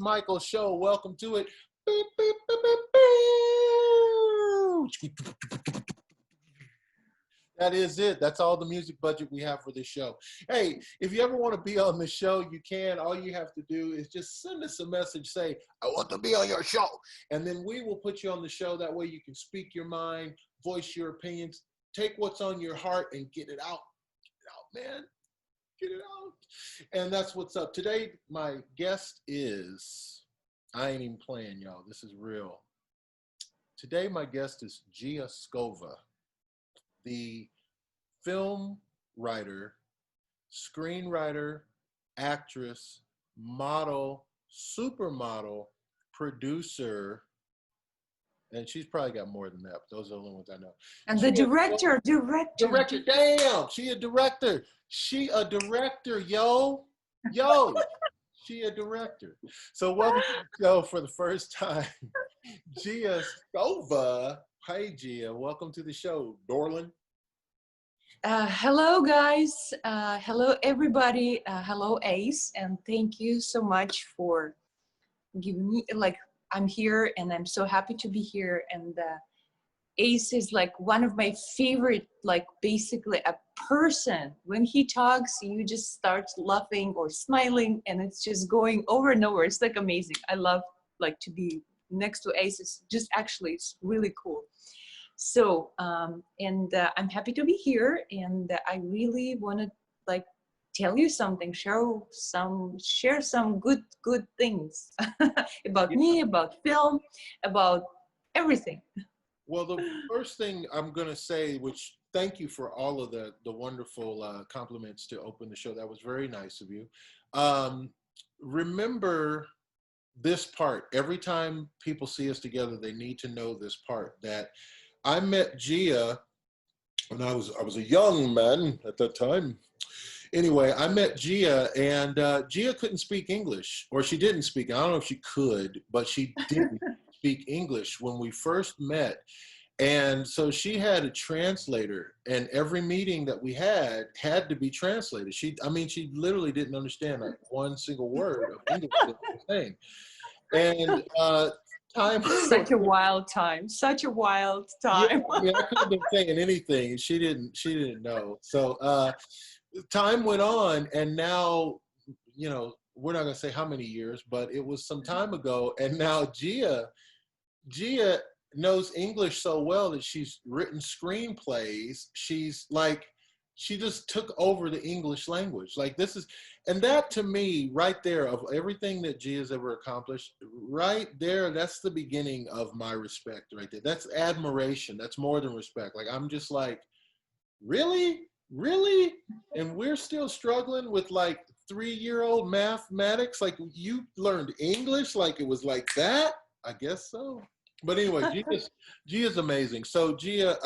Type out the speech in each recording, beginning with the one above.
Micheals Show. Welcome to it. Beep, beep, beep, beep, beep. That is it. That's all the music budget we have for this show. Hey, if you ever want to be on the show, you can. All you have to do is just send us a message, say, I want to be on your show. And then we will put you on the show. That way you can speak your mind, voice your opinions, take what's on your heart and get it out. Get it out, man. Get it out. And that's what's up. Today, my guest is, I ain't even playing, y'all. This is real. Today, my guest is Gia Skova, the film writer, screenwriter, actress, model, supermodel, producer, and she's probably got more than that, but those are the only ones I know. And the director. Damn, she a director. She a director, yo. She a director. So welcome to the show for the first time, Gia Skova. Hey, Gia, welcome to the show, Dorlin. Hello, guys. Hello, everybody. Hello, Ace. And thank you so much for giving me, I'm here and I'm so happy to be here. And Ace is one of my favorite, basically a person. When he talks, you just start laughing or smiling and it's just going over and over. It's amazing. I love to be next to Ace. It's really cool. So, I'm happy to be here, and I really want to tell you something, share some good things about me, about film, about everything. Well, the first thing I'm going to say, which thank you for all of the wonderful compliments to open the show. That was very nice of you. Remember this part. Every time people see us together, they need to know this part, that I met Gia when I was a young man at that time. Anyway, I met Gia, and Gia couldn't speak English, or she didn't speak. I don't know if she could, but she didn't speak English when we first met. And so she had a translator, and every meeting that we had to be translated. She literally didn't understand one single word of English that we were saying. And such a wild time. Yeah, I couldn't have been saying anything. She didn't know. So time went on, and now, we're not going to say how many years, but it was some time ago. And now Gia knows English so well that she's written screenplays. She just took over the English language. And that to me, right there, of everything that Gia's ever accomplished, right there, that's the beginning of my respect right there. That's admiration. That's more than respect. I'm just really? And we're still struggling with 3-year-old mathematics? You learned English like it was like that? I guess so. But anyway, Gia's amazing. So Gia,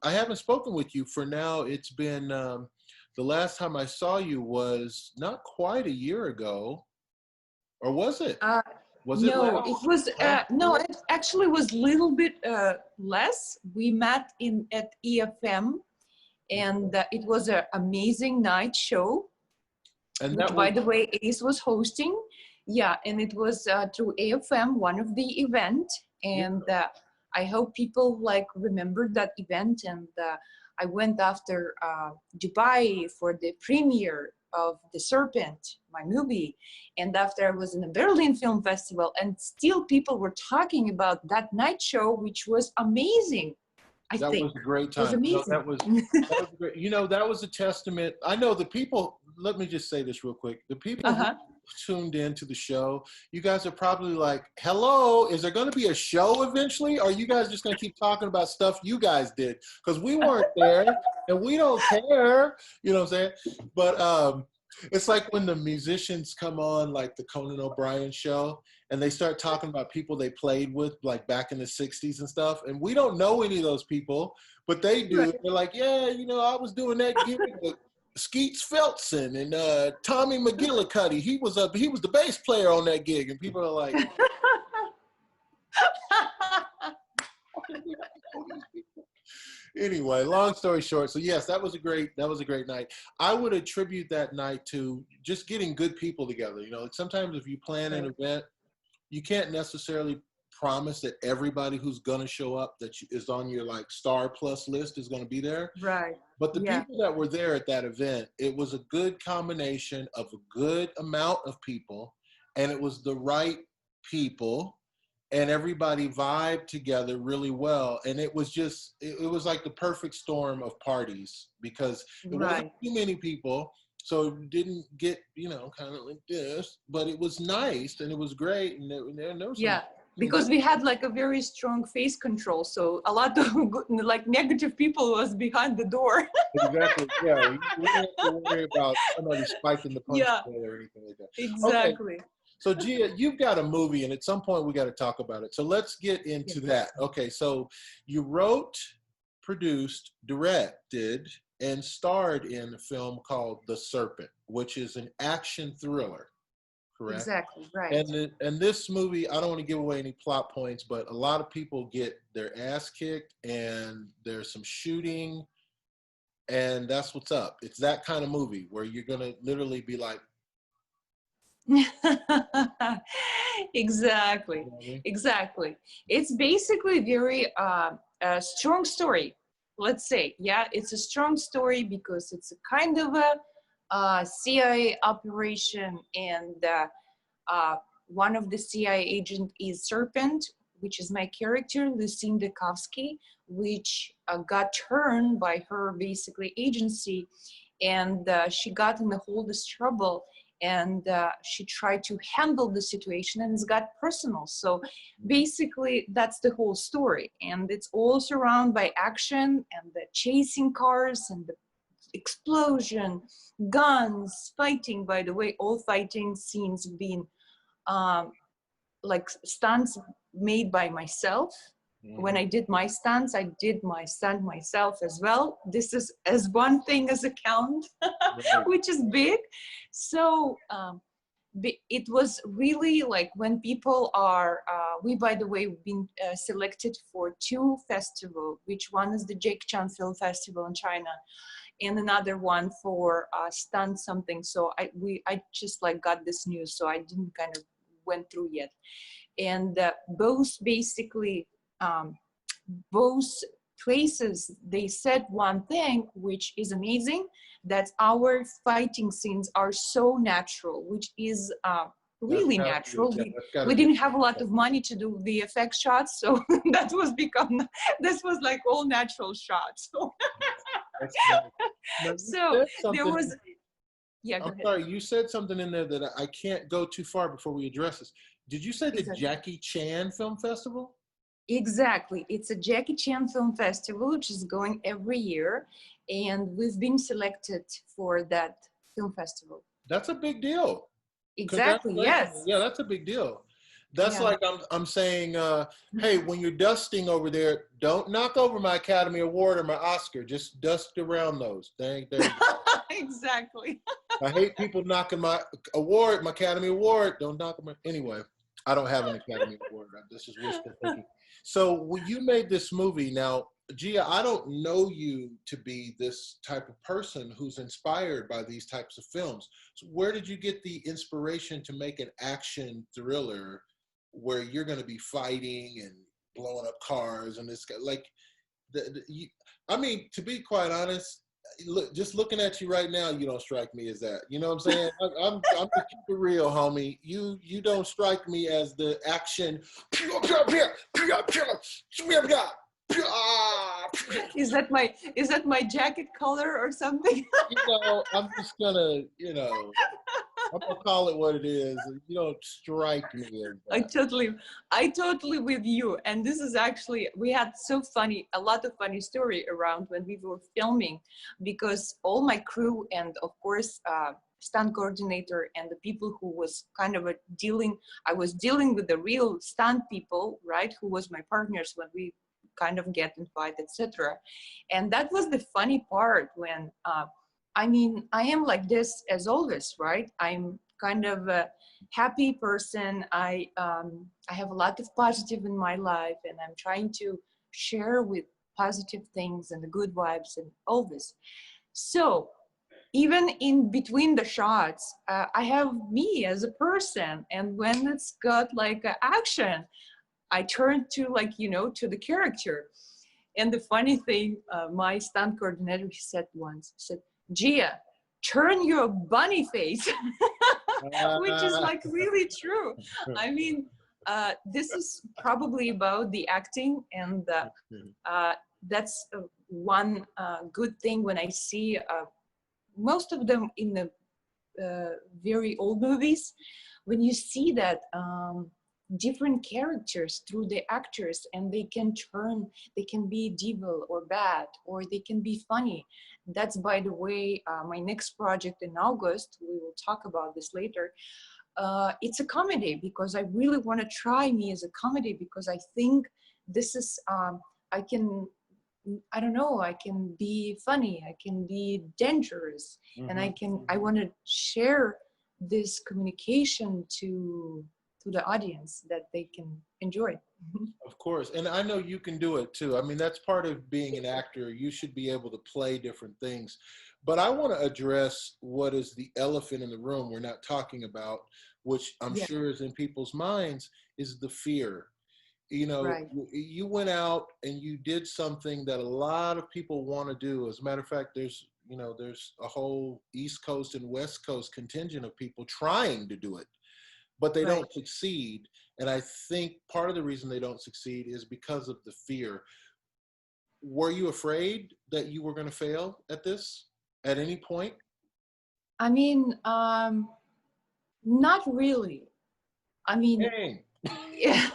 I haven't spoken with you for now. It's been, the last time I saw you was not quite a year ago, or was it? It actually was a little bit less. We met at EFM, and it was an amazing night show, and which, by the way, Ace was hosting. Yeah, and it was through AFM, one of the event. And I hope people remember that event. And I went after Dubai for the premiere of The Serpent, my movie. And after I was in the Berlin Film Festival, and still people were talking about that night show, which was amazing. That was a great time. It was amazing. That was great. That was a testament. I know the people, let me just say this real quick. The people who tuned in to the show, you guys are probably like, hello, is there going to be a show eventually? Or are you guys just going to keep talking about stuff you guys did? Because we weren't there and we don't care. You know what I'm saying? But it's like when the musicians come on, like the Conan O'Brien show, and they start talking about people they played with back in the 60s and stuff. And we don't know any of those people, but they do. Right. They're like, yeah, I was doing that gig with Skeets Feltson and Tommy McGillicuddy. He was the bass player on that gig. And people are like, anyway, long story short, so yes, that was a great night. I would attribute that night to just getting good people together. Sometimes if you plan an event you can't necessarily promise that everybody who's gonna show up is on your like star plus list is gonna be there. Right. But the Yeah. people that were there at that event, it was a good combination of a good amount of people, and it was the right people, and everybody vibed together really well. And it was just, it was like the perfect storm of parties because it wasn't too many people. So it didn't get, you know, kind of like this, but it was nice and it was great. And there was some, because we had like a very strong face control. So a lot of like negative people was behind the door. Exactly. Yeah. We didn't have to worry about somebody spiking the punch bowl or anything like that. Exactly. Okay. So Gia, you've got a movie, and at some point we got to talk about it. So let's get into that. Okay. So you wrote, produced, directed, and starred in a film called The Serpent, which is an action thriller. Correct? Exactly, right. And this movie, I don't want to give away any plot points, but a lot of people get their ass kicked, and there's some shooting, and that's what's up. It's that kind of movie where you're gonna literally be like, exactly, you know what I mean? exactly. It's basically very a strong story. Let's say, it's a strong story because it's a kind of a CIA operation, and one of the CIA agent is Serpent, which is my character, Lucinda Kovsky, which got turned by her basically agency, and she got in all this trouble, and she tried to handle the situation, and it's got personal. So basically that's the whole story, and it's all surrounded by action and the chasing cars and the explosion, guns, fighting. By the way, all fighting scenes being like stunts made by myself. When I did my stunts, I did my stunt myself as well. This is as one thing as a count, which is big. So it was really like when people are, we, by the way, been selected for 2 festivals, which one is the Jake Chan Film Festival in China, and another one for stunt something. So I just like got this news, so I didn't kind of went through yet. And both basically, both places, they said one thing, which is amazing, that our fighting scenes are so natural, which is really natural. We didn't have a lot of money to do the effects shots, so this was like all natural shots. So there was, I'm sorry, you said something in there that I can't go too far before we address this. Did you say the Jackie Chan Film Festival? Exactly. It's a Jackie Chan Film Festival, which is going every year, and we've been selected for that film festival. That's a big deal. Exactly, yes. Yeah, that's a big deal. That's like I'm saying, hey, when you're dusting over there, don't knock over my Academy Award or my Oscar. Just dust around those. Exactly. I hate people knocking my award, my Academy Award. Don't knock them. Anyway, I don't have an Academy Award. This is wishful thinking. So when you made this movie, now, Gia, I don't know you to be this type of person who's inspired by these types of films. So where did you get the inspiration to make an action thriller where you're going to be fighting and blowing up cars and this guy? Like, I mean, to be quite honest, look, just looking at you right now, you don't strike me as that. You know what I'm saying? I'm to keep it real, homie. You don't strike me as the action. Is that my jacket color or something? You know, I'm just gonna, you know, I'm gonna call it what it is. You don't strike me as that. I totally with you. And this is actually, we had a lot of funny story around when we were filming, because all my crew and of course, stunt coordinator and the people who was kind of I was dealing with the real stunt people, right? Who was my partners when we kind of get in fight, etc. And that was the funny part when, I mean, I am like this as always, right? I'm kind of a happy person. I have a lot of positive in my life, and I'm trying to share with positive things and the good vibes and all this. So even in between the shots, I have me as a person, and when it's got like action, I turn to like, you know, to the character. And the funny thing, my stunt coordinator, he said once, he said, Gia, turn your bunny face, which is like really true. I mean, this is probably about the acting, and that's one good thing when I see most of them in the very old movies, when you see that different characters through the actors, and they can be evil or bad, or they can be funny. That's, by the way, my next project in August, we will talk about this later. It's a comedy, because I really want to try me as a comedy, because I think this is, I don't know, I can be funny, I can be dangerous, and I want to share this communication to the audience, that they can enjoy. Of course. And I know you can do it too. I mean, that's part of being an actor. You should be able to play different things. But I want to address what is the elephant in the room we're not talking about, which I'm sure is in people's minds, is the fear. You know, Right. You went out and you did something that a lot of people want to do. As a matter of fact, there's a whole East Coast and West Coast contingent of people trying to do it, but they don't succeed. And I think part of the reason they don't succeed is because of the fear. Were you afraid that you were going to fail at this at any point? I mean, not really. I mean, Dang. yeah.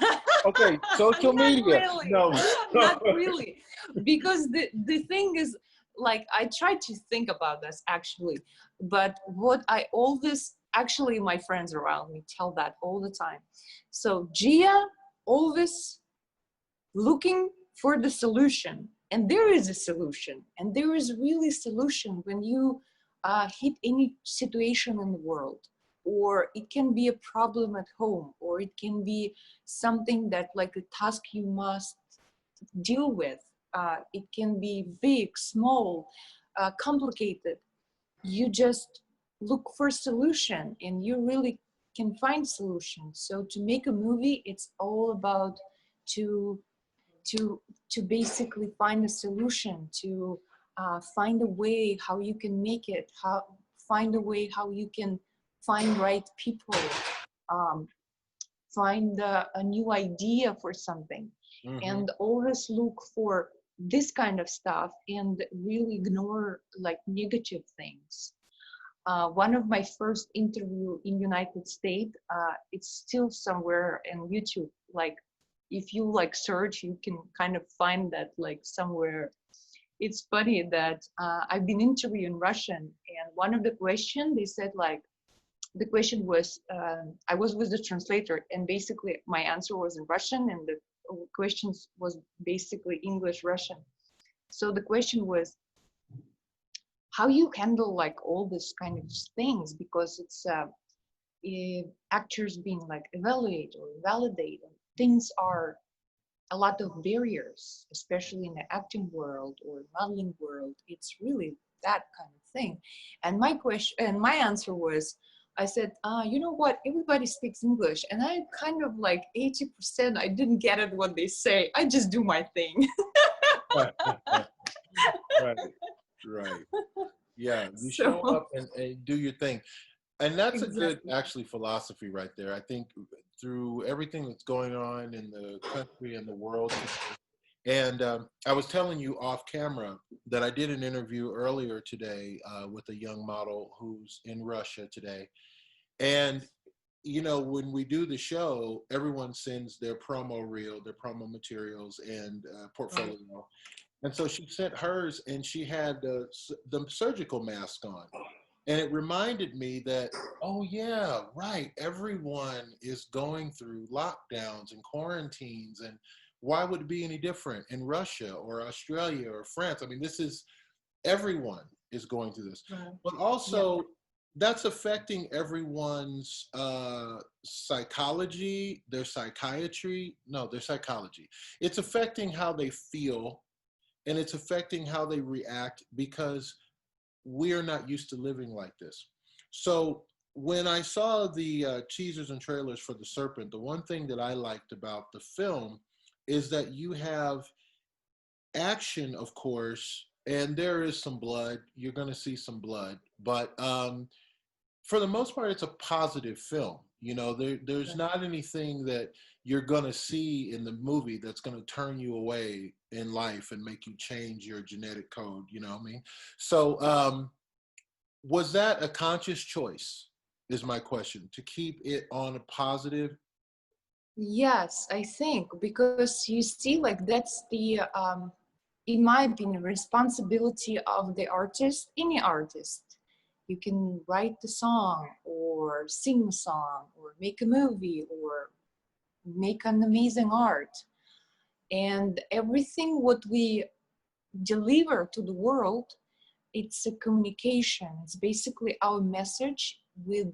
Okay, social media. Really. No, not really. Because the thing is, like, I try to think about this actually, but what I always, actually my friends around me tell that all the time. So Gia always looking for the solution, and there is a solution, and there is really solution when you hit any situation in the world, or it can be a problem at home, or it can be something that, like, a task you must deal with. It can be big, small, complicated. You just look for solution, and you really can find solutions. So to make a movie, it's all about to basically find a solution, to find a way how you can make it, find a way how you can find right people, find a new idea for something, and always look for this kind of stuff, and really ignore like negative things. One of my first interview in United States, it's still somewhere on YouTube. Like, if you like search, you can kind of find that like somewhere. It's funny that I've been interviewing Russian, and one of the questions they said, like, the question was, I was with the translator, and basically my answer was in Russian, and the questions was basically English, Russian. So the question was, how you handle like all this kind of things, because it's actors being like evaluated or validated. Things are a lot of barriers, especially in the acting world or modeling world. It's really that kind of thing. And my question and my answer was, I said, you know what, everybody speaks English, and I kind of like 80%, I didn't get it what they say. I just do my thing. Right. Yeah, you show up and do your thing. And that's a good, actually, philosophy right there. I think through everything that's going on in the country and the world. And I was telling you off camera that I did an interview earlier today with a young model who's in Russia today. And, you know, when we do the show, everyone sends their promo reel, their promo materials, and portfolio. And so she sent hers, and she had the surgical mask on. And it reminded me that, oh yeah, right, everyone is going through lockdowns and quarantines, and why would it be any different in Russia or Australia or France? I mean, everyone is going through this. Right. But also, that's affecting everyone's psychology, their psychiatry. No, their psychology. It's affecting how they feel, and it's affecting how they react, because we are not used to living like this. So when I saw the teasers and trailers for The Serpent, the one thing that I liked about the film is that you have action, of course, and there is some blood. You're going to see some blood, but for the most part, it's a positive film. You know, there's not anything that you're going to see in the movie that's going to turn you away in life and make you change your genetic code. You know what I mean? So, was that a conscious choice? Is my question, to keep it on a positive? Yes, I think, because you see, like, that's the in my opinion, responsibility of the artist, any artist. You can write the song or sing a song or make a movie or make an amazing art. And everything what we deliver to the world, it's a communication. It's basically our message with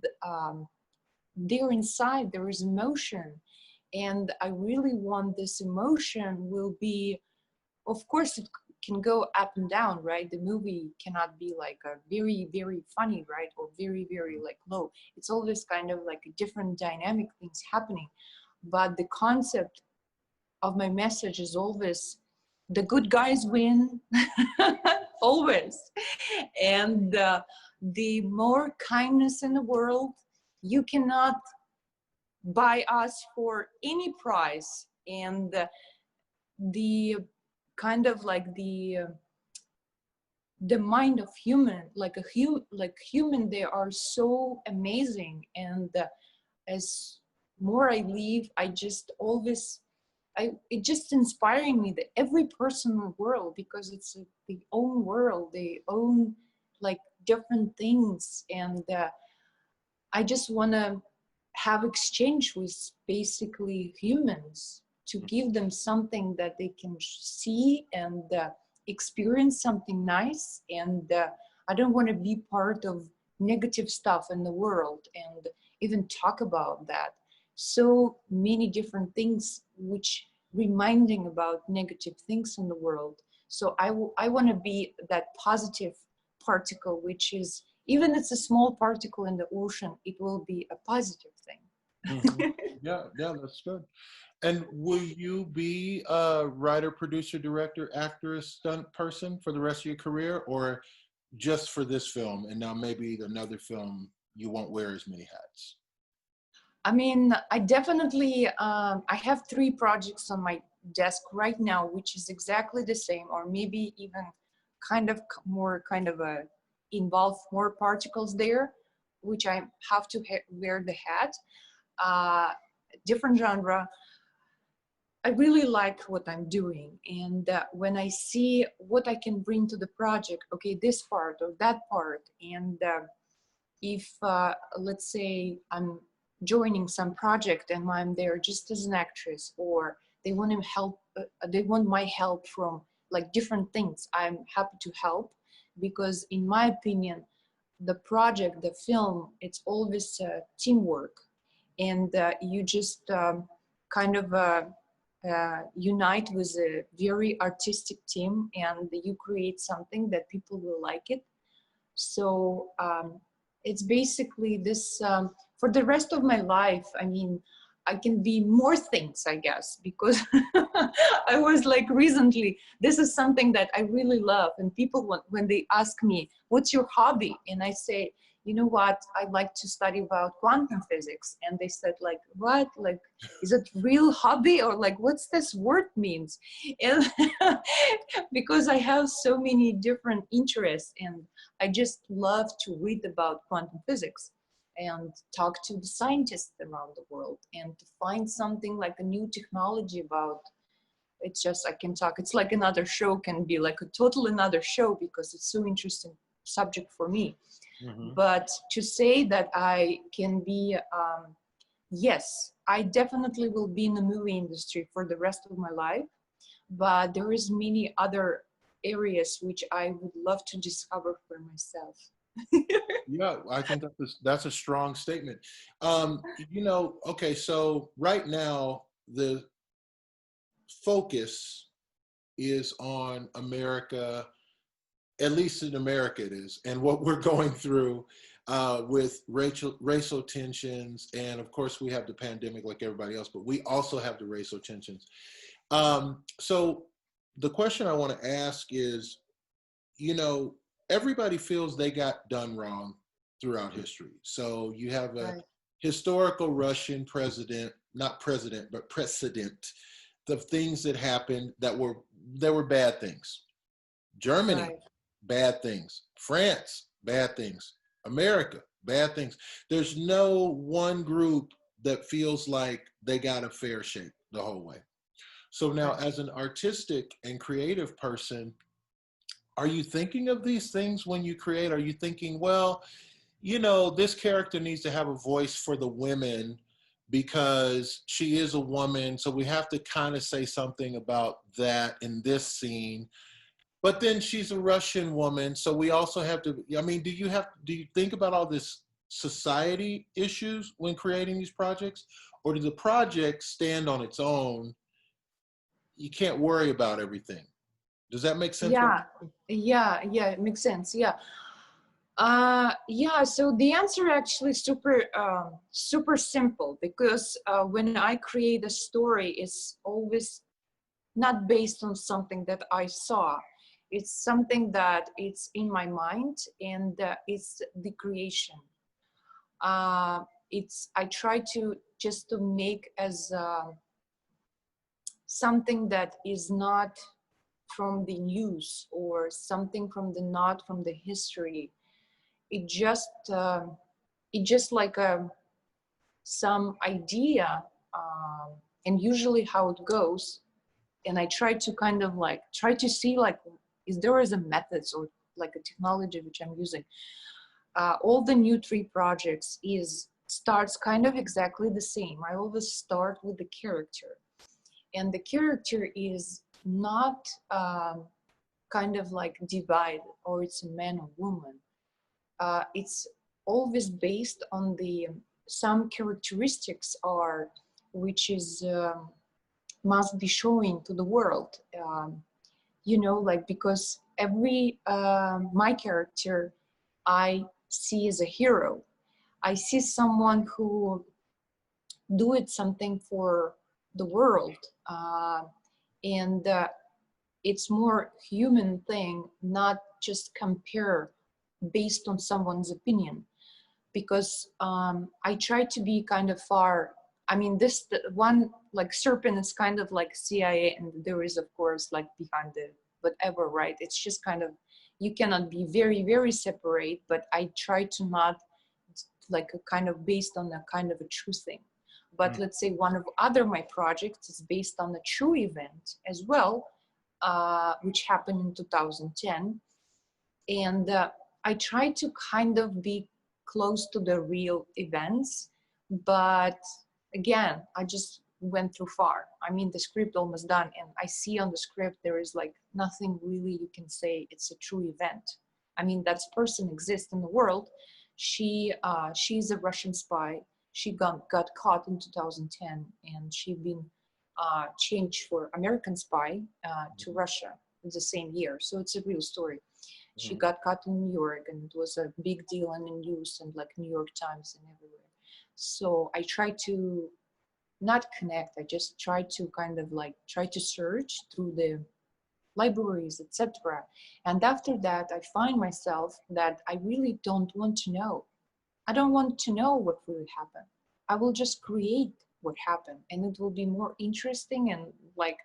there inside, there is emotion. And I really want this emotion will be, of course, it can go up and down, right? The movie cannot be like a very, very funny, right? Or very, very like low. It's always kind of like a different dynamic things happening. But the concept of my message is always the good guys win, always. And the more kindness in the world, you cannot buy us for any price. And the kind of like the mind of human, like human, they are so amazing. And as more I live, I just always, it just inspiring me that every person in the world, because it's the own world, they own like different things. And I just want to have exchange with basically humans, to give them something that they can see and experience something nice. And I don't want to be part of negative stuff in the world and even talk about that. So many different things which reminding about negative things in the world. So I want to be that positive particle, which is, even it's a small particle in the ocean, it will be a positive thing. Mm-hmm. Yeah, that's good. And will you be a writer, producer, director, actress, stunt person for the rest of your career, or just for this film and now maybe another film you won't wear as many hats? I mean, I definitely, I have 3 projects on my desk right now, which is exactly the same, or maybe even kind of more kind of a involve more particles there, which I have to wear the hat. Different genre. I really like what I'm doing. And when I see what I can bring to the project, okay, this part or that part, and if, let's say, I'm joining some project and I'm there just as an actress, or they want to help, they want my help from like different things, I'm happy to help, because in my opinion, the project, the film, it's always teamwork. And you just kind of unite with a very artistic team, and you create something that people will like it. So it's basically this, for the rest of my life, I mean, I can be more things, I guess, because I was like recently, this is something that I really love. And people, when they ask me, what's your hobby? And I say, you know what, I like to study about quantum physics. And they said like, what? Like, is it real hobby? Or like, what's this word means? And because I have so many different interests, and I just love to read about quantum physics and talk to the scientists around the world, and to find something like a new technology about. It's just, I can talk, it's like another show, can be like a total another show, because it's so interesting subject for me. Mm-hmm. But to say that I can be, yes, I definitely will be in the movie industry for the rest of my life, but there is many other areas which I would love to discover for myself. Yeah, I think that's a strong statement. You know, okay, so right now the focus is on America At least in America it is. And what we're going through with racial tensions. And of course, we have the pandemic like everybody else, but we also have the racial tensions. So the question I want to ask is, you know, everybody feels they got done wrong throughout history. So you have a historical Russian president, not president, but precedent, the things that happened that were bad things. Germany, bad things. France, bad things. America, bad things. There's no one group that feels like they got a fair shake the whole way. So now, as an artistic and creative person, are you thinking of these things when you create? Are you thinking, well, you know, this character needs to have a voice for the women because she is a woman, so we have to kind of say something about that in this scene. But then she's a Russian woman, so we also have to, I mean, do you think about all this society issues when creating these projects? Or do the project stand on its own? You can't worry about everything. Does that make sense? Yeah, it makes sense. Yeah, so the answer actually super simple, because when I create a story, it's always not based on something that I saw. It's something that it's in my mind, and it's the creation. I try to just to make as something that is not from the news, or something from the not from the history. It just like some idea, and usually how it goes. And I try to kind of like try to see like, is there is a methods or like a technology which I'm using. All the new 3 projects starts kind of exactly the same. I always start with the character, and the character is not kind of like divided, or it's a man or woman. It's always based on the some characteristics are which is must be showing to the world. You know, like, because every my character I see as a hero. I see someone who do something for the world, and it's more human thing, not just compare based on someone's opinion. Because I try to be kind of far. I mean, this the one like Serpent is kind of like CIA, and there is of course like behind the whatever, right? It's just kind of, you cannot be very very separate. But I try to not like a kind of based on a kind of a true thing. But let's say one of other my projects is based on a true event as well, which happened in 2010, and I try to kind of be close to the real events. But again, I just went too far. I mean, the script almost done, and I see on the script there is like nothing really you can say it's a true event. I mean, that person exists in the world. She's a Russian spy. She got caught in 2010, and she been changed for American spy to Russia in the same year. So it's a real story. She got caught in New York, and it was a big deal in the news and like New York Times and everywhere. So I try to not connect. I just try to kind of like try to search through the libraries, etc. And after that, I find myself that I really don't want to know. I don't want to know what really happened. I will just create what happened, and it will be more interesting, and like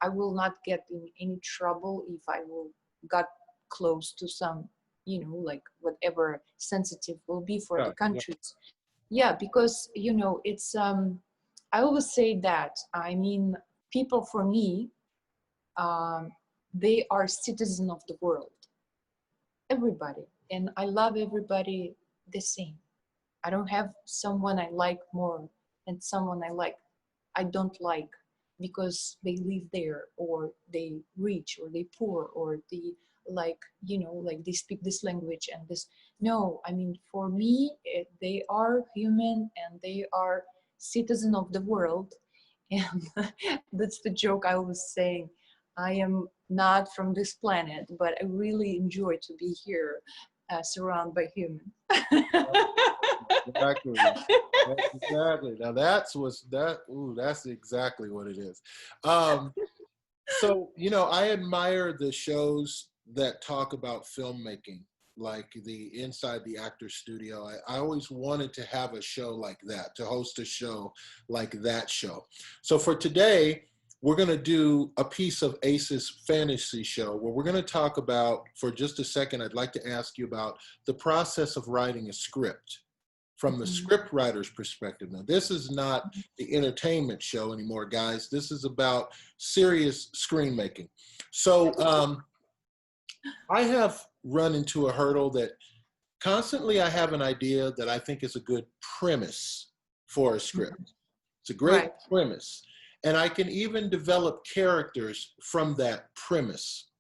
I will not get in any trouble if I will got close to some, you know, like whatever sensitive will be for the countries. Yeah, because, you know, it's, I always say that, I mean, people for me, they are citizens of the world, everybody. And I love everybody the same. I don't have someone I like more than someone I don't like because they live there, or they rich, or they poor, or they like, you know, like they speak this language and this. No, I mean, for me, they are human, and they are citizen of the world. And that's the joke I was saying. I am not from this planet, but I really enjoy to be here, surrounded by humans. Exactly. That's exactly. Now that's what's that. Ooh, that's exactly what it is. So, I admire the shows that talk about filmmaking, like the Inside the Actor Studio. I always wanted to have a show like that, to host a show like that show. So for today, we're going to do a piece of Ace's fantasy show where we're going to talk about, for just a second, I'd like to ask you about the process of writing a script from the script writer's perspective. Now, this is not the entertainment show anymore, guys. This is about serious screen making. So I have run into a hurdle that constantly I have an idea that I think is a good premise for a script. It's a great premise. And I can even develop characters from that premise.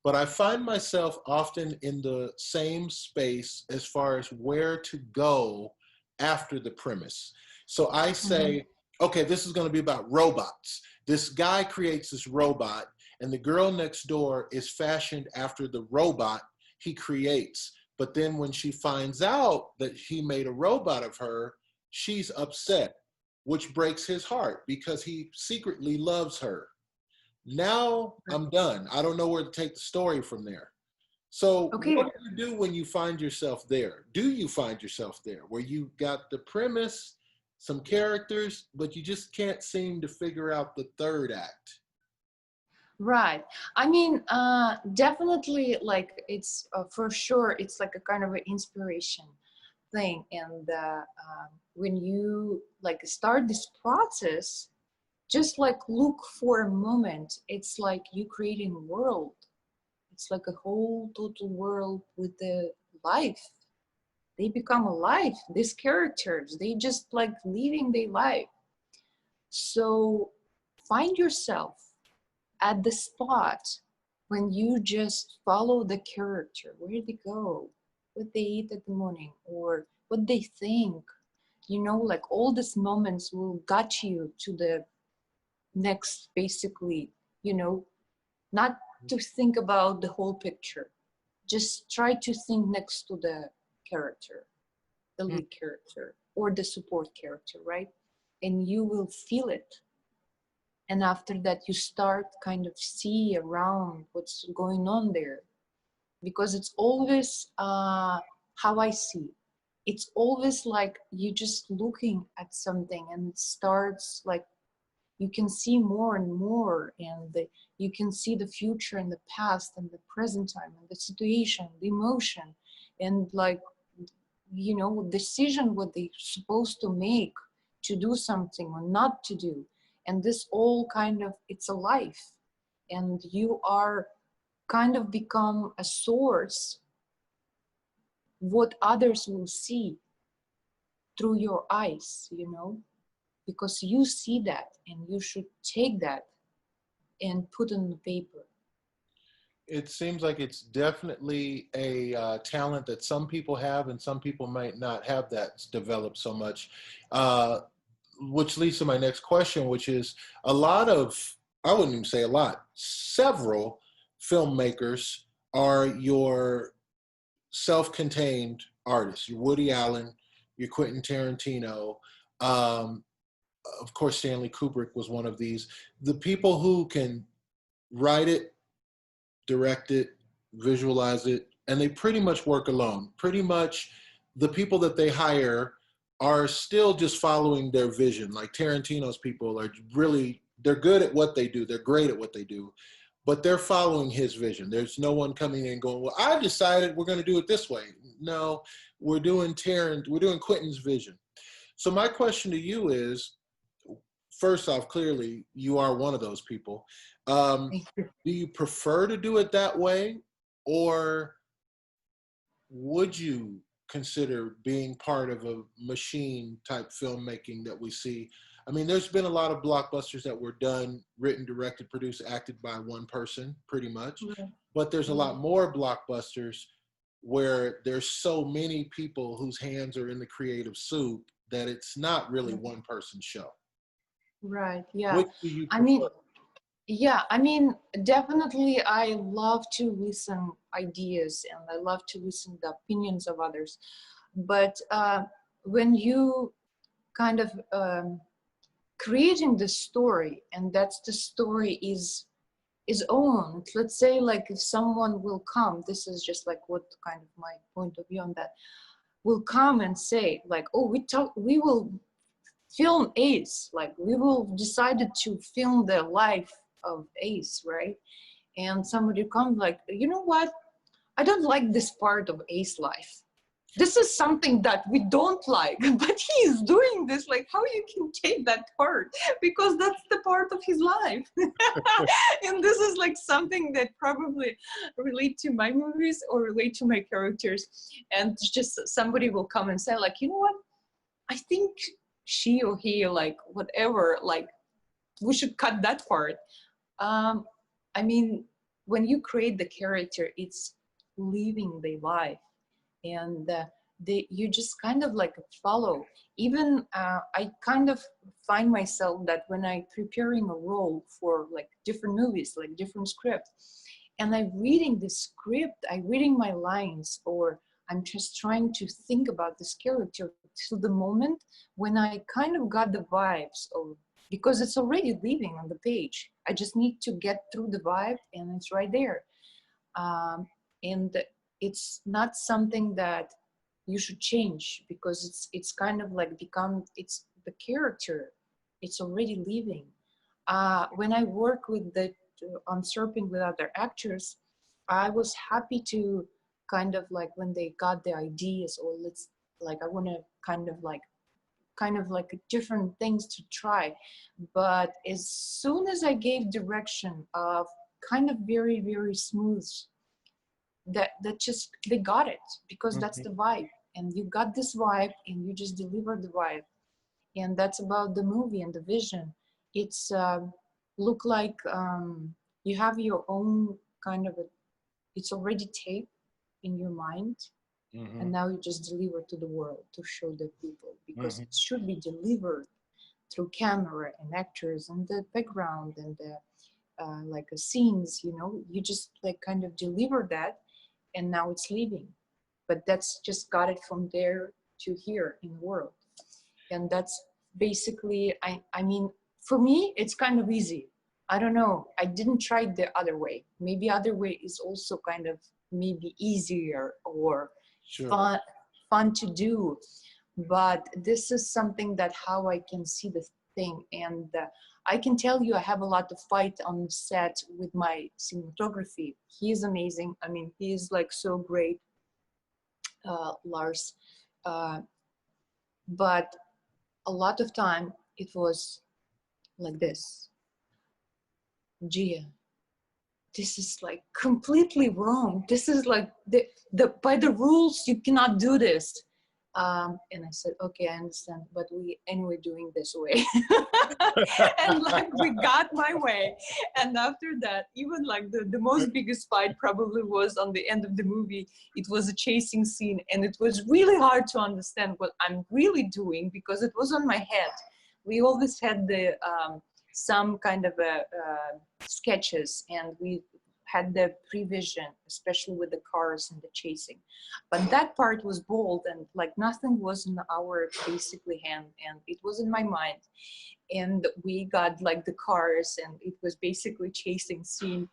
But I find myself often in the same space as far as where to go after the premise. So I say, okay, this is going to be about robots. This guy creates this robot, and the girl next door is fashioned after the robot he creates. But then when she finds out that he made a robot of her, she's upset, which breaks his heart because he secretly loves her. Now I'm done. I don't know where to take the story from there. So what do you do when you find yourself there? Do you find yourself there where you got the premise, some characters, but you just can't seem to figure out the third act? Right. I mean, definitely, like, it's for sure, it's like a kind of an inspiration thing. And when you like start this process, just like look for a moment. It's like you creating a world. It's like a whole total world with the life. They become alive. These characters, they just like living their life. So find yourself at the spot when you just follow the character, where they go, what they eat at the morning, or what they think. Like all these moments will get you to the next, basically, not to think about the whole picture. Just try to think next to the character, the lead character, or the support character, right? And you will feel it. And after that, you start kind of see around what's going on there. Because it's always how I see. It's always like you just looking at something and it starts like you can see more and more, and you can see the future and the past and the present time and the situation, the emotion, and like, decision what they're supposed to make to do something or not to do. And this all kind of, it's a life. And you are kind of become a source what others will see through your eyes, because you see that and you should take that and put on the paper. It seems like it's definitely a talent that some people have and some people might not have that developed so much, which leads to my next question, which is a lot of, I wouldn't even say a lot, several filmmakers are your self-contained artists. Your Woody Allen, your Quentin Tarantino, of course, Stanley Kubrick was one of these. The people who can write it, direct it, visualize it, and they pretty much work alone. Pretty much the people that they hire are still just following their vision. Like Tarantino's people are really, they're good at what they do. They're great at what they do, but they're following his vision. There's no one coming in going, well, I've decided we're going to do it this way. No, we're doing Quentin's vision. So my question to you is, first off, clearly you are one of those people. Do you prefer to do it that way, or would you consider being part of a machine type filmmaking that we see? I mean, there's been a lot of blockbusters that were done, written, directed, produced, acted by one person, pretty much. But there's a lot more blockbusters where there's so many people whose hands are in the creative soup that it's not really one person show. Right. Yeah. Which do you prefer? I mean, Yeah, I mean, definitely I love to listen ideas and I love to listen the opinions of others. But when you kind of creating the story and that's the story is owned, let's say like if someone will come, this is just like what kind of my point of view on that, will come and say like, oh, we will film Ace, like we will decided to film the life of Ace, right? And somebody comes like, you know what, I don't like this part of Ace life, this is something that we don't like, but he is doing this, like how you can take that part, because that's the part of his life. And this is like something that probably relate to my movies or relate to my characters. And just somebody will come and say like, you know what, I think she or he, like whatever, like we should cut that part. um I mean, when you create the character, it's living the life, and you just kind of like follow. Even I kind of find myself that when I preparing a role for like different movies, like different script, and I'm reading the script, I'm reading my lines, or I'm just trying to think about this character to the moment when I kind of got the vibes of, because it's already living on the page, I just need to get through the vibe and it's right there. And it's not something that you should change, because it's kind of like become, it's the character, it's already living. When I work with the on Serpent with other actors, I was happy to kind of like when they got the ideas, or let's like I want to kind of like different things to try. But as soon as I gave direction of kind of very very smooth, that just they got it, because that's Mhm. the vibe, and you got this vibe and you just deliver the vibe. And that's about the movie and the vision. It's look like you have your own kind of a, it's already taped in your mind, and Mhm. now you just deliver to the world to show the people, because Mhm. it should be delivered through camera and actors and the background and the like scenes, you know, you just like kind of deliver that, and now it's leaving. But that's just got it from there to here in the world. And that's basically, I mean, for me it's kind of easy. I don't know, I didn't try the other way. Maybe other way is also kind of maybe easier or Sure. fun to do. But this is something that how I can see the thing. And I can tell you I have a lot of fight on set with my cinematography. He is amazing, I mean he is like so great, Lars. uh, but a lot of time it was like this: Gia, this is like completely wrong, this is like the by the rules you cannot do this. And I said, okay, I understand, but we anyway doing this way. And like we got my way. And after that, even like the most biggest fight probably was on the end of the movie. It was a chasing scene, and it was really hard to understand what I'm really doing, because it was on my head. We always had the some kind of a sketches, and we had the prevision, especially with the cars and the chasing. But that part was bold, and like nothing was in our basically hand, and it was in my mind. And we got like the cars, and it was basically chasing scene.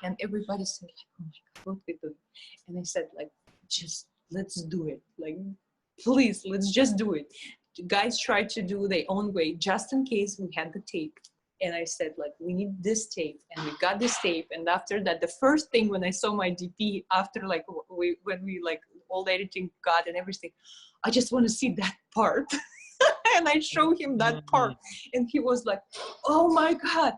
And everybody said like, oh my god, what we do? And I said like, just let's do it, like please, let's just do it. The guys tried to do their own way just in case we had the tape. And I said like, we need this tape, and we got this tape. And after that, the first thing when I saw my DP after like when we like all the editing got and everything, I just want to see that part. And I showed him that part, Mhm. and he was like, oh my god,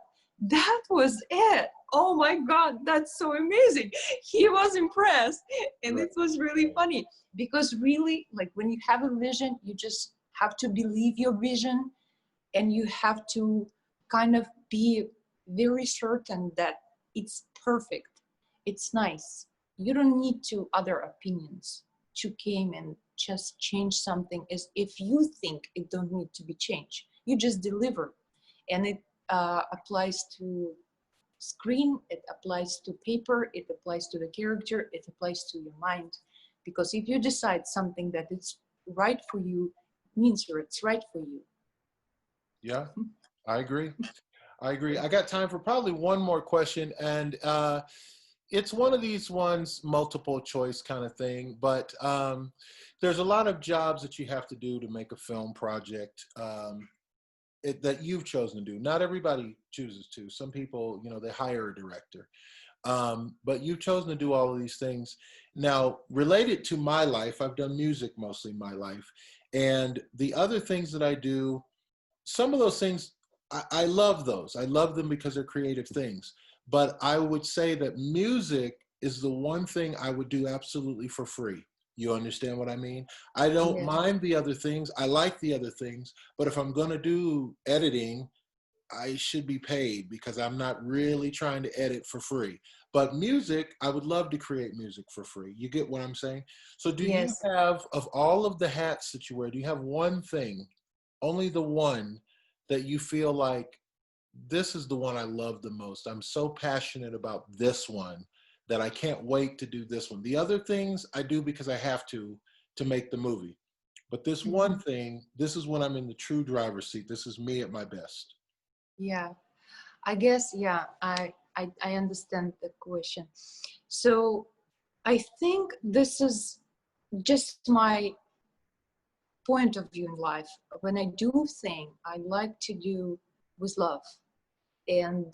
that was it, oh my god, that's so amazing. He was impressed. And Right. it was really funny, because really like when you have a vision, you just have to believe your vision, and you have to kind of be very certain that it's perfect, it's nice. You don't need to other opinions to came and just change something as if you think it don't need to be changed. You just deliver. And it applies to screen, it applies to paper, it applies to the character, it applies to your mind. Because if you decide something that it's right for you, it means it's right for you. Yeah, I agree. I agree. I got time for probably one more question, and it's one of these ones, multiple choice kind of thing, but there's a lot of jobs that you have to do to make a film project that you've chosen to do. Not everybody chooses to. Some people, they hire a director. But you've chosen to do all of these things. Now, related to my life, I've done music mostly my life. And the other things that I do, some of those things, I love those. I love them because they're creative things. But I would say that music is the one thing I would do absolutely for free. You understand what I mean? I don't Yeah. mind the other things. I like the other things. But if I'm going to do editing, I should be paid because I'm not really trying to edit for free. But music, I would love to create music for free. You get what I'm saying? So do you Yes. have, of all of the hats that you wear, do you have one thing, only the one, that you feel like this is the one I love the most? I'm so passionate about this one that I can't wait to do this one. The other things I do because I have to make the movie. But this one thing, this is when I'm in the true driver's seat. This is me at my best. Yeah, I guess, yeah, I understand the question. So I think this is just my point of view in life. When I do thing, I like to do with love. And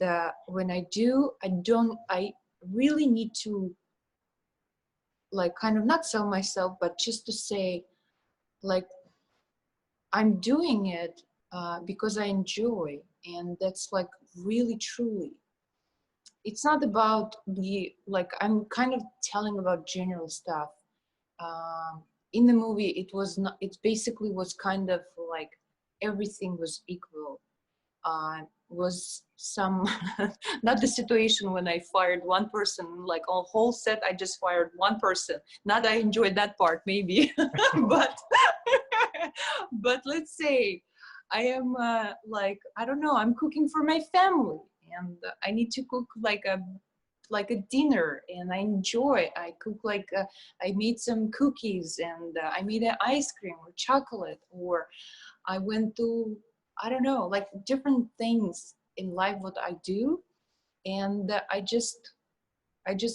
when I do, I really need to like kind of not sell myself, but just to say like, I'm doing it because I enjoy. And that's like really, truly. It's not about the, like, I'm kind of telling about general stuff. In the movie, it was not, it basically was kind of like everything was equal. Was some, not the situation when I fired one person, like a whole set, I just fired one person. Not I enjoyed that part, maybe, but, but let's say I am like, I don't know, I'm cooking for my family and I need to cook like a dinner and I enjoy. I cook like I made some cookies and I made an ice cream or chocolate, or I went to, I don't know, like different things in life what I do, and I just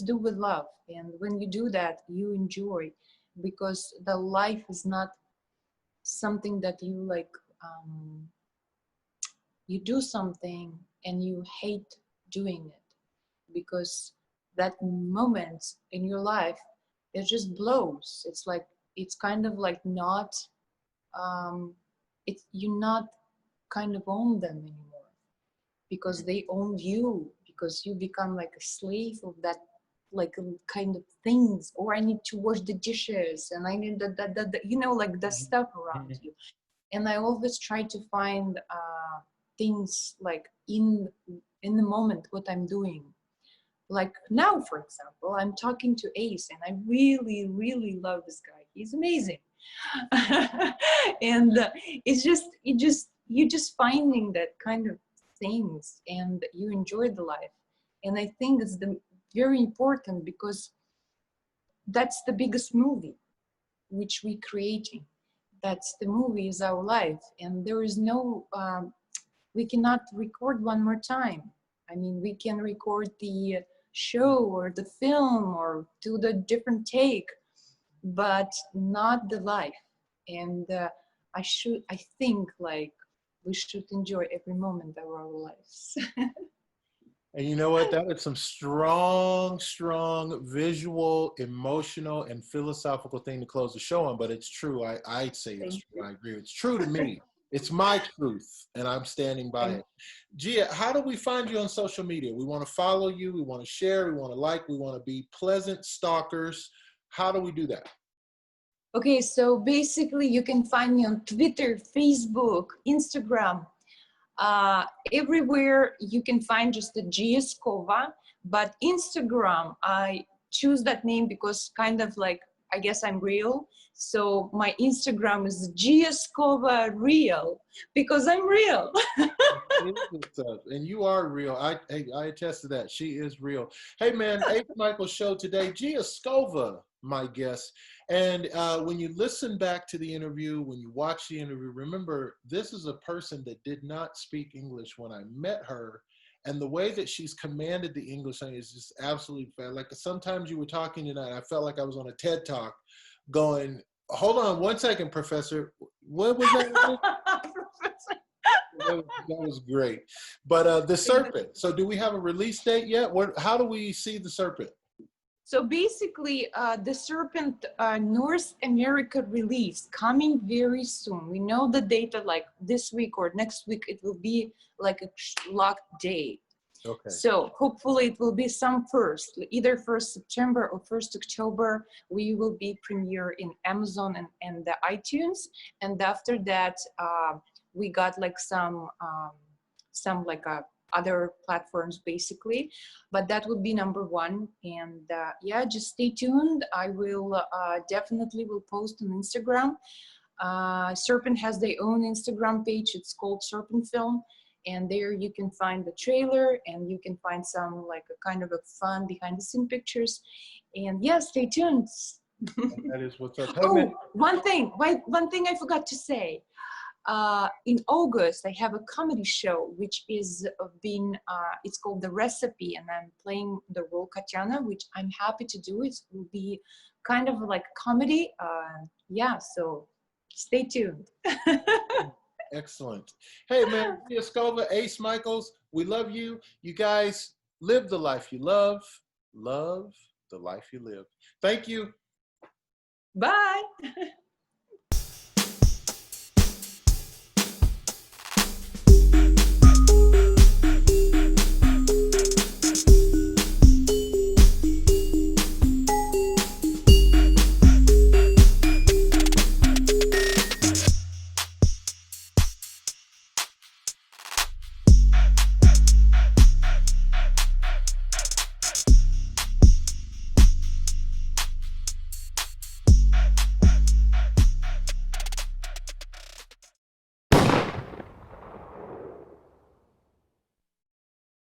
do with love. And when you do that, you enjoy, because the life is not something that you like. You do something and you hate doing it, because that moment in your life, it just blows. It's like, it's kind of like not, it's, you not kind of own them anymore, because they own you, because you become like a slave of that, like kind of things. Or I need to wash the dishes and I need that you know, like the stuff around you. And I always try to find things like in the moment what I'm doing. Like now, for example, I'm talking to Ace and I really, really love this guy. He's amazing. And it's just, you just finding that kind of things and you enjoy the life. And I think it's very important, because that's the biggest movie which we creating. That's the movie is our life. And there is no, we cannot record one more time. I mean, we can record the show or the film or do the different take, but not the life. And I think like we should enjoy every moment of our lives. And you know what? That is some strong, strong visual, emotional, and philosophical thing to close the show on. But it's true. I'd say it's Thank true. you. I agree. It's true to me. It's my truth, and I'm standing by it. Gia, how do we find you on social media? We want to follow you. We want to share. We want to like. We want to be pleasant stalkers. How do we do that? Okay, so basically you can find me on Twitter, Facebook, Instagram. Everywhere you can find just the Gia Skova, but Instagram, I choose that name because kind of like I guess I'm real. So my Instagram is Gia Skova real, because I'm real. And you are real. I attest to that. She is real. Hey man, Ace Micheals show today. Gia Skova, my guest. And when you listen back to the interview, when you watch the interview, remember this is a person that did not speak English when I met her. And the way that she's commanded the English is just absolutely fair. Like sometimes you were talking tonight, I felt like I was on a TED Talk going, hold on one second, Professor. What was that? That was great. But the Serpent. So do we have a release date yet? How do we see the Serpent? So basically, the Serpent North America release coming very soon. We know the data, like this week or next week, it will be like a locked date. Okay. So hopefully it will be either 1st September or 1st October. We will be premiere in Amazon and the iTunes. And after that, we got like some other platforms basically, but that would be number one. And yeah, just stay tuned. I will definitely will post on Instagram. Serpent has their own Instagram page. It's called Serpent Film. And there you can find the trailer and you can find some like a kind of a fun behind the scene pictures. And yeah, stay tuned. That is what's up. Oh, one thing I forgot to say. In August, I have a comedy show, which is it's called The Recipe, and I'm playing the role Katyana, which I'm happy to do. It will be kind of like comedy. Yeah, so stay tuned. Excellent. Hey man, Gia Skova, Ace Micheals, we love you. You guys live the life you love the life you live. Thank you. Bye.